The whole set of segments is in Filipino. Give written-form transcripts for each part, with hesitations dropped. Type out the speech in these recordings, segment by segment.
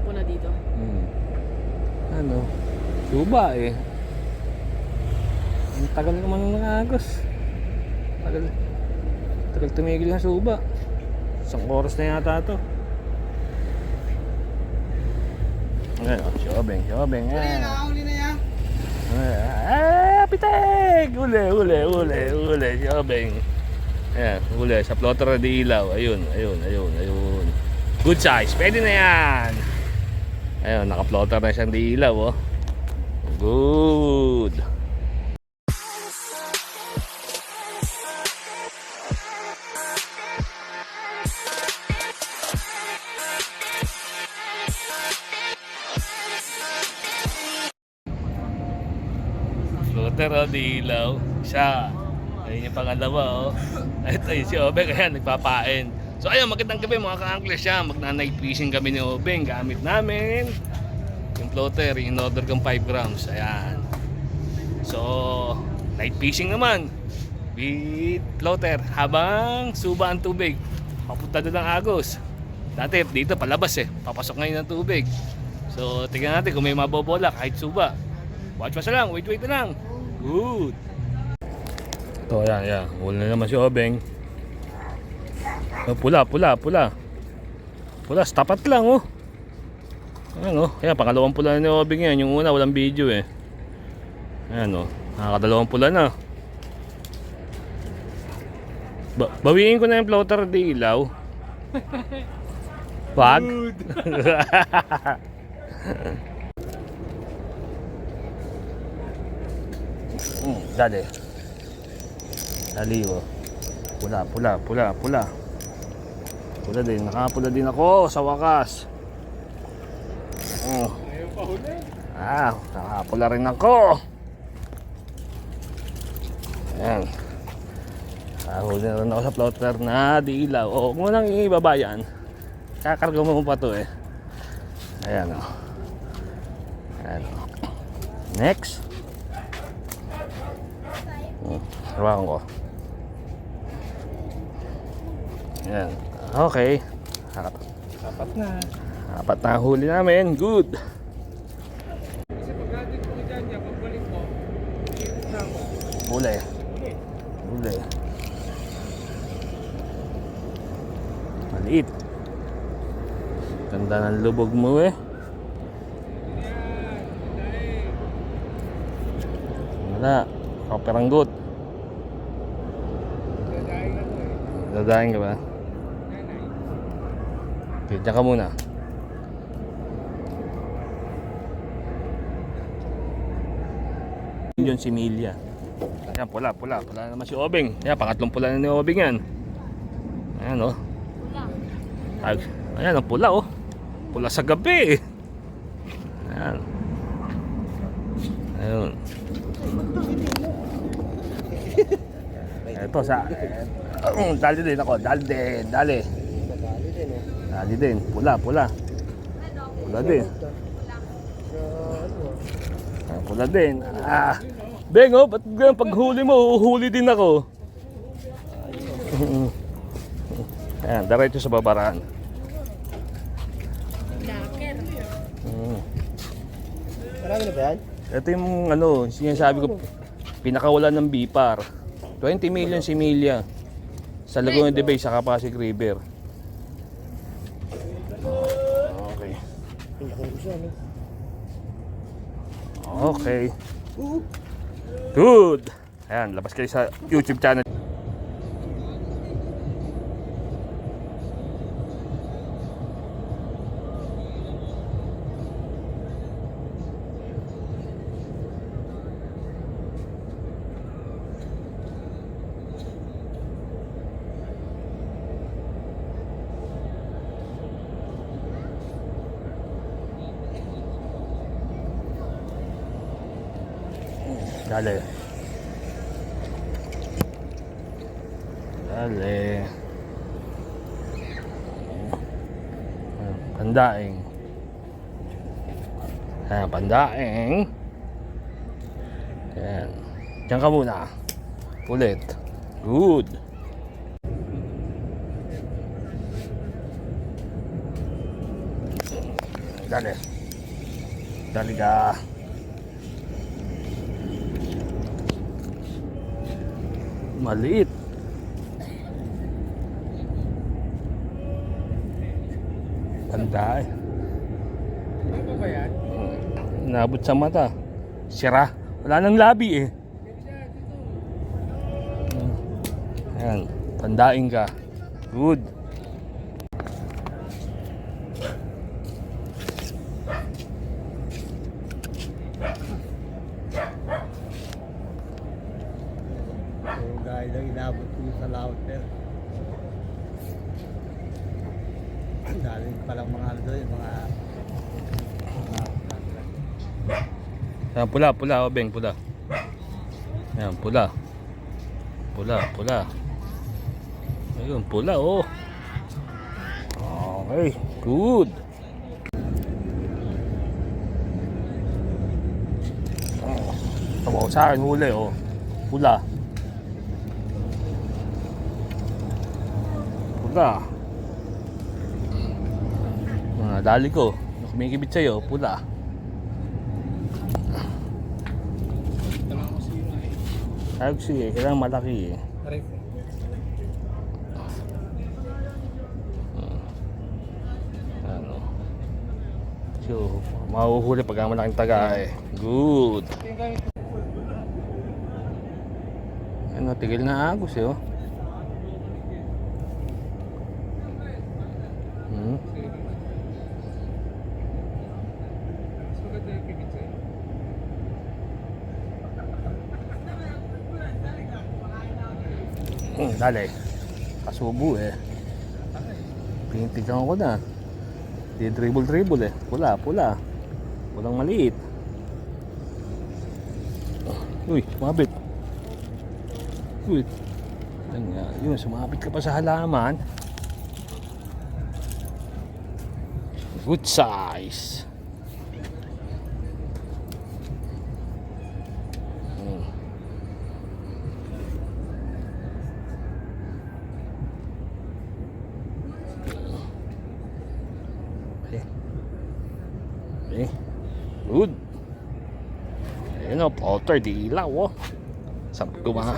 10 na dito. Ano? Suba eh. Ang tagal naman ng agos. Tagal tumigil ng suba. 1 oras na yata ito. Ngayon, Siobeng. Huli na yan. Pitek! Uli, Siobeng. Ayan, uli. Sa plotter na di ilaw. Ayun. Good size. Pwede na yan. Ayun, naka-plotter na siyang di ilaw, oh. Good. Floater, oh, di ilaw. Siya. Ayun yung pangalawa, oh. Ito yung si Obeng, ayan, nagpapain. So ayun, magandang gabi mga ka-anglers siya. Magna-night fishing kami ni Obeng. Gamit namin yung floater, in order kong 5 grams. Ayan. So, night fishing naman with floater habang suba ang tubig. Papunta doon ng agos. Dati dito palabas eh. Papasok ngayon ng tubig. So, tingnan natin kung may mabobola kahit suba. Watch pa lang, wait na lang. Good. Ito, ayan. Huli na naman si Obeng. Oh, pula. Tapat lang, oh. Ayan, oh. Ayan, pangalawang pula ni Obeng yan. Yung una, walang video eh. Ayan, oh. Nakakadalawang pula na. Bawiin ko na yung floater di ilaw. Wag. Dali. Oh. Pula. Pula din. Nakapula din ako sa wakas. Ayaw pa huli. Nakapula rin ako. Ayan. Huli na rin ako sa floater na di ilaw. Huwag mo nang ibaba yan. Kakarga mo pa to eh. Ayan, oh. Next. Hawakan ko. Ayan. Okay. Apat na huli namin. Good. Kasi pagdating ko dyan, pagbalik ko, ikot na ako. Huli. Maliit. Ganda ng lubog mo eh. Wala. Kaperanggot. Dadaing ka ba? Okay, dyan ka muna. Yun si Milia. Ayan, pula naman si Obeng. Ayan, pangatlong pula na ni Obeng yan. Ayan, oh. Ayan, ang pula, oh. Pula sa gabi. Ayan. Ito sa dali din ako. Dali din. Pula din. Pula din. Beng, oh, ba't paghuli mo, uhuli din ako. Ayan, diretso sa babaraan. Marami na ba yan? Ito yung sinasabi ko, pinakawalan ng Bipar. 20 million si Milia sa Laguna de Bay sa Pasig River. Okay. Good. Ayan, labas kayo sa YouTube channel. Dali. Pandaing. Ayan, pandaing. Ayan. Diyan ka muna. Ulit. Good. Dali. Dali ka. Maliit. Tanda eh. Ano ba yan? Nabot sa mata. Sira. Wala nang labi eh. Ayan. Tandain ka. Good. Puro gaya lang inabot ko sa louder. Ang galing palang mga ano doon, yung mga Ayan, pula, pula, Obeng, pula. Ayan, pula. Pula, pula. Ayun, pula, oh. Okay, good. Tabaw sa akin, huli, oh. Pula. Pula. Dali ko. Kumikibit sa'yo, pula. Ayok sige, kailangan malaki eh. Ano? So, mahuhuli pag malaking taga eh. Good. Ano, tigil na agos eh oh. Mas maganda yung kibit sa'yo. Dali. Kasubo eh. Pinitigan ko na. Di dribble eh. Pula, pula. Pulang maliit. Uy, sumabit. Uy. Yun, sumabit ka pa sa halaman. Good size. Okay. Good. Ayun o, polter, di ilaw o. Sarap gumawa.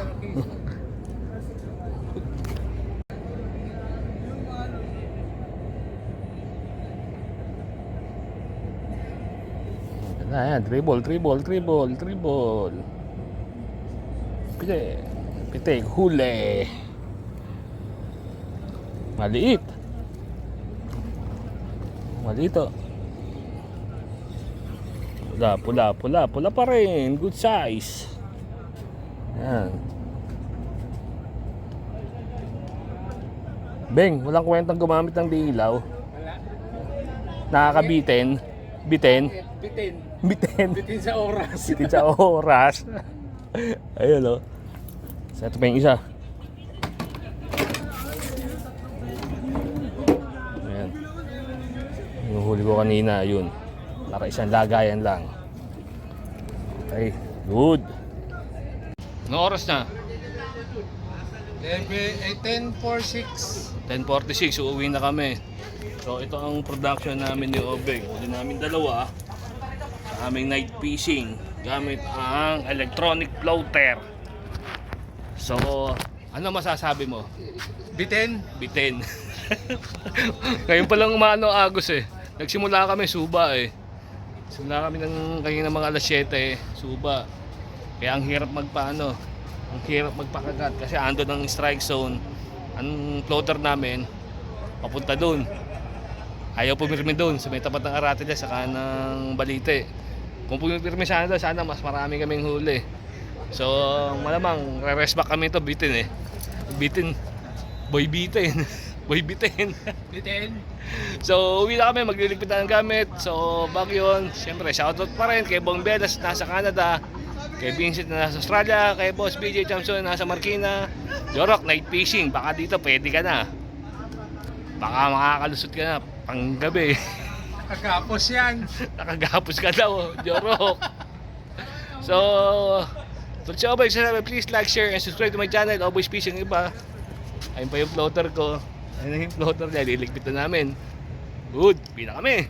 Ayan, dribble. Pitik, huli. Maliit. Maliit o. Pula pa rin. Good size. Ayan. Beng, walang kwentang gumamit ng dilaw. Wala. Nakakabitin. Bitin. Bitin sa oras. Bitin sa oras. Ayun o. So, ito pa yung isa. Ayan. Yung huli ko kanina, yun. Para isang lagayan lang. Okay, good. Anong oras na? 10:46. 10:46, uuwi na kami. So ito ang production namin ni Obeng. Huli namin dalawa sa aming night fishing gamit ang electronic floater. So, ano masasabi mo? Bitin. Bitin. Ngayon pa lang umano agos eh. Nagsimula kami suba eh. Simula kami ng kanina mga alas 7 eh, suba. Kaya ang hirap magpaano, ang hirap magpakagat kasi ando ng strike zone. Ang floater namin papunta doon. Ayaw pumirmi doon sa may tapat ng Aratiles sa kanang Balite. Kung pumirmi sana mas marami kaming huli. So malamang re-rest back kami to bitin eh. Bitin. Boy bitin. Boy bitin. Bitin. So uwi na kami, magliligpit na ng gamit. So bago yun, siyempre shoutout pa rin kay Bong Belas nasa Canada, kay Vincent na nasa Australia, kay Boss BJ Chamson nasa Marikina. Jorok, night fishing, baka dito pwede ka na. Baka makakalusot ka na pang gabi. Nakagapos yan. Nakagapos ka daw, Jorok. So tulad siya ba, please like, share, and subscribe to my channel. Always fishing iba. Ayun pa yung floater ko. Ayun na yung floater niya, liligpit na namin. Good, pina kami.